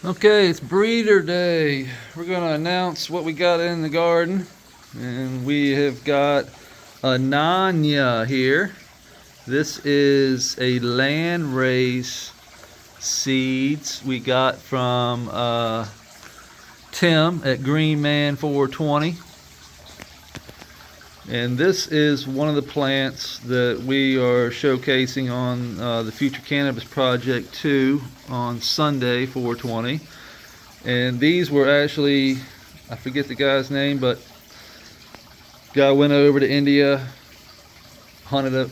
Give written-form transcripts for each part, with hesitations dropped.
Okay, it's breeder day. We're going to announce what we got in the garden. And we have got a Nanya here. This is a land race seeds we got from Tim at Green Man 420. And this is one of the plants that we are showcasing on the Future Cannabis Project 2 on Sunday, 420. And these were actually, I forget the guy's name, but guy went over to India, hunted out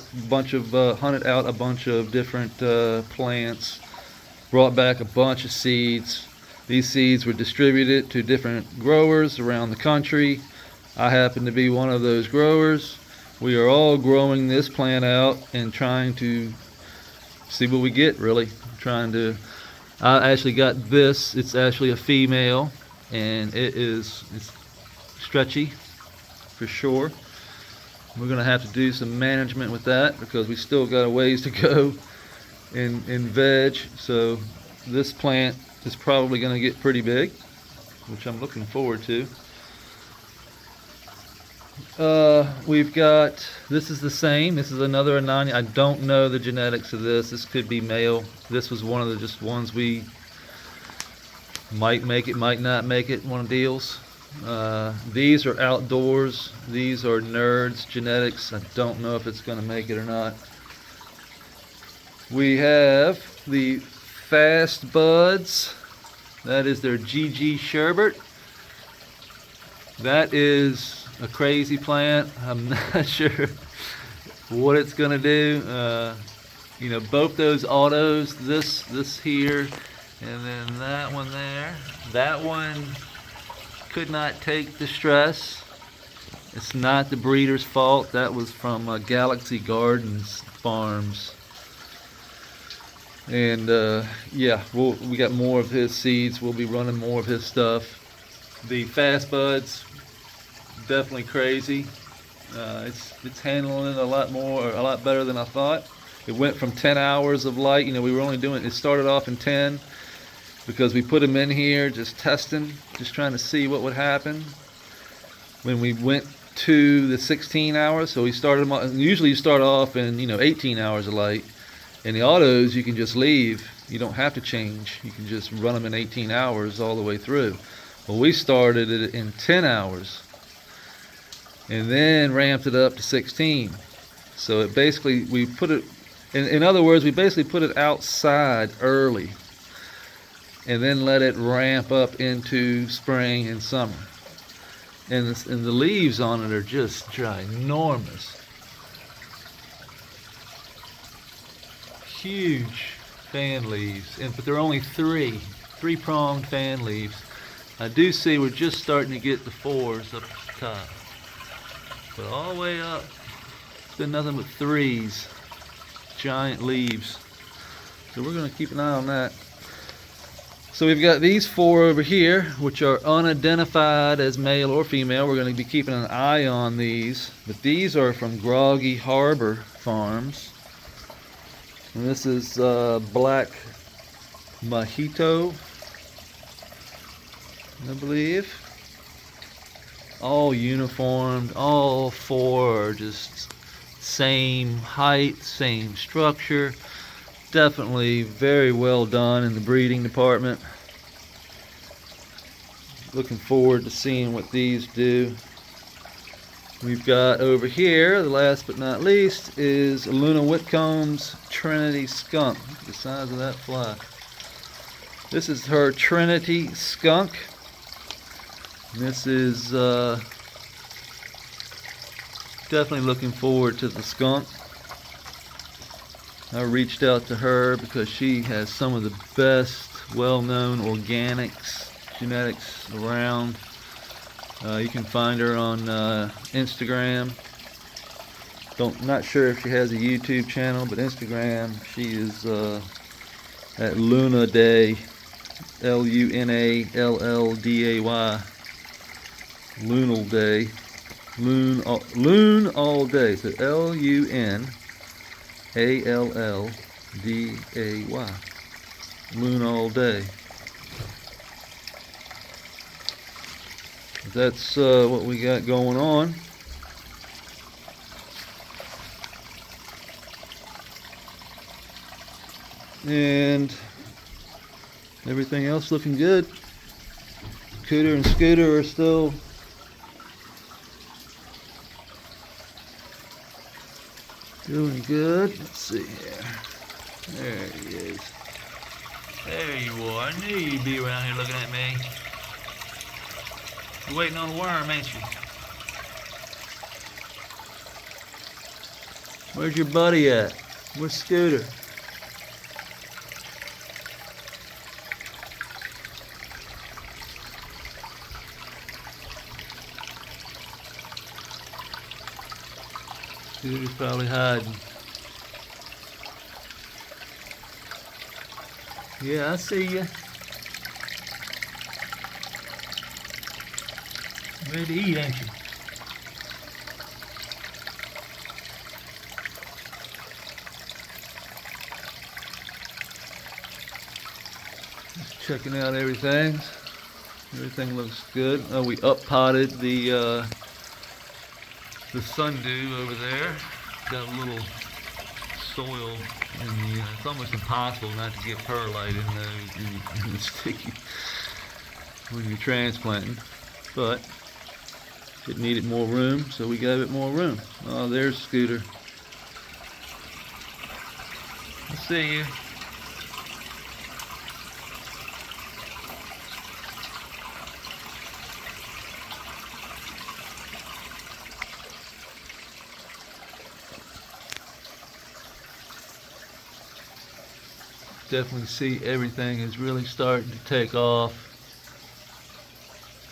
a bunch of different plants, brought back a bunch of seeds. These seeds were distributed to different growers around the country. I happen to be one of those growers. We are all growing this plant out and trying to see what we get, really. I actually got this. It's actually a female, and it's stretchy for sure. We're going to have to do some management with that because we still got a ways to go in veg. So this plant is probably going to get pretty big, which I'm looking forward to. We've got, this is the same. This is another Ananya. I don't know the genetics of this. This could be male. This was one of the just ones we might make it, might not make it, one of the deals. These are outdoors. These are Nerds genetics. I don't know if it's going to make it or not. We have the Fast Buds. That is their GG Sherbert. That is a crazy plant. I'm not sure what it's gonna do. Both those autos, this here, and then that one there. That one could not take the stress. It's not the breeder's fault. That was from Galaxy Gardens Farms. And yeah, we got more of his seeds. We'll be running more of his stuff. The Fast Buds, definitely crazy. It's handling it a lot better than I thought. It went from 10 hours of light. We were only doing, it started off in 10 because we put them in here just testing, just trying to see what would happen. When we went to the 16 hours, so we started them, usually you start off in 18 hours of light. And the autos you can just leave. You don't have to change. You can just run them in 18 hours all the way through. Well, we started it in 10 hours and then ramped it up to 16. So it basically, we put it, in other words, we basically put it outside early and then let it ramp up into spring and summer. And the leaves on it are just ginormous. Huge fan leaves, but they're only three-pronged fan leaves. I do see we're just starting to get the fours up at the top, but all the way up, it's been nothing but threes, giant leaves. So we're going to keep an eye on that. So we've got these four over here, which are unidentified as male or female. We're going to be keeping an eye on these, but these are from Groggy Harbor Farms. And this is Black Mojito, I believe. All uniformed, all four are just same height, same structure. Definitely very well done in the breeding department. Looking forward to seeing what these do. We've got over here, the last but not least, is Luna Whitcomb's Trinity Skunk. Look at the size of that fly. This is her Trinity Skunk. This is definitely looking forward to the skunk. I reached out to her because she has some of the best well-known genetics around. You can find her on Instagram. Not sure if she has a YouTube channel, but Instagram, she is at Luna Day, LUNALLDAY, Lunal Day, Loon all day. So LUNALLDAY, Loon all day. That's what we got going on. And everything else looking good. Cooter and Scooter are still doing good. Let's see here. There he is. There you are. I knew you'd be around here looking at me. You're waiting on a worm, ain't you? Where's your buddy at? Where's Scooter? Scooter's probably hiding. Yeah, I see you. Ready to eat, ain't you? Just checking out everything. Everything looks good. Oh, we up potted the sundew over there. Got a little soil in the. It's almost impossible not to get perlite in those in the sticky when you're transplanting, but it needed more room, so we gave it more room. Oh, there's Scooter. I see you. Definitely see everything is really starting to take off.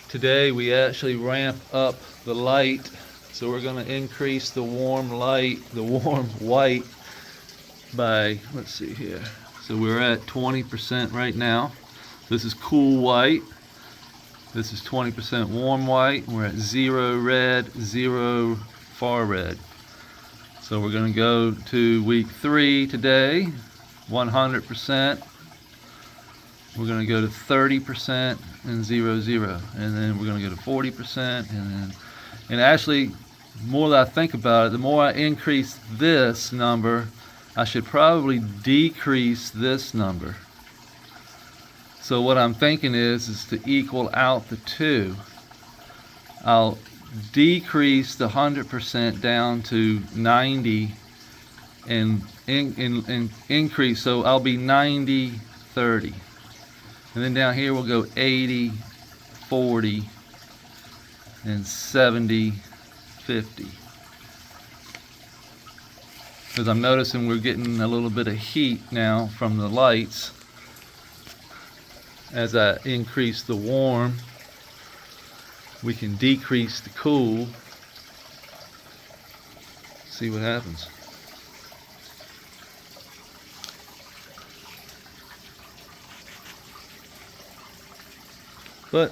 Today we actually ramp up the light, so we're going to increase the warm light, the warm white by, let's see here. So we're at 20% right now. This is cool white. This is 20% warm white. We're at 0 red, 0 far red. So we're going to go to week 3 today. 100%. We're going to go to 30% and 0, 0, and then we're going to go to 40%, and actually, the more that I think about it, the more I increase this number, I should probably decrease this number. So what I'm thinking is to equal out the two. I'll decrease the 100% down to 90 and increase, so I'll be 90, 30. And then down here we'll go 80, 40, and 70, 50. Because I'm noticing we're getting a little bit of heat now from the lights. As I increase the warm, we can decrease the cool. See what happens. But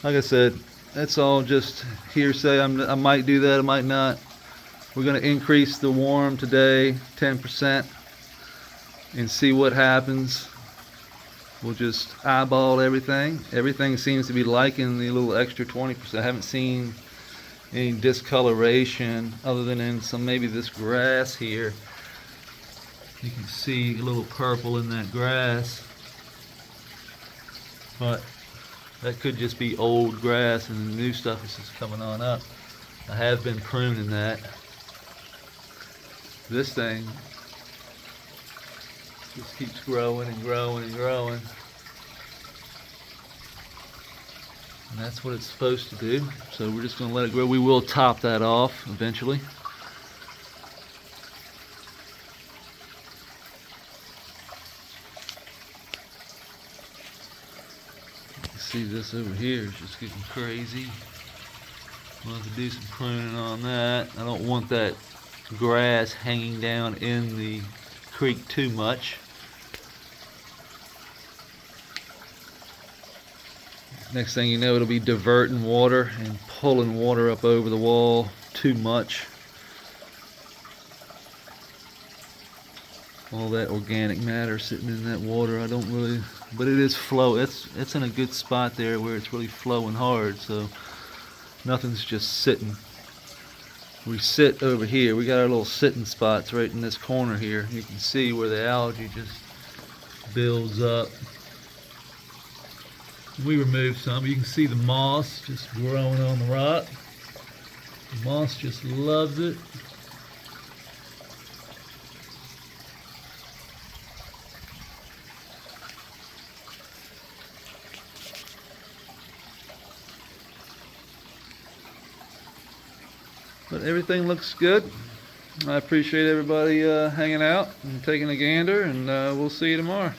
like I said, that's all just hearsay. I might do that, I might not. We're going to increase the warm today 10% and see what happens. We'll just eyeball everything. Everything seems to be liking the little extra 20%. I haven't seen any discoloration other than in some, maybe this grass here. You can see a little purple in that grass. But that could just be old grass and the new stuff is just coming on up. I have been pruning that. This thing just keeps growing and growing and growing. And that's what it's supposed to do. So we're just going to let it grow. We will top that off eventually. See, this over here is just getting crazy. We'll have to do some pruning on that. I don't want that grass hanging down in the creek too much. Next thing you know, it'll be diverting water and pulling water up over the wall too much. All that organic matter sitting in that water, I don't really but it is flow. It's in a good spot there where it's really flowing hard, so nothing's just sitting. We sit over here. We got our little sitting spots right in this corner here. You can see where the algae just builds up. We removed some. You can see the moss just growing on the rock. The moss just loves it. But everything looks good. I appreciate everybody hanging out and taking a gander, and we'll see you tomorrow.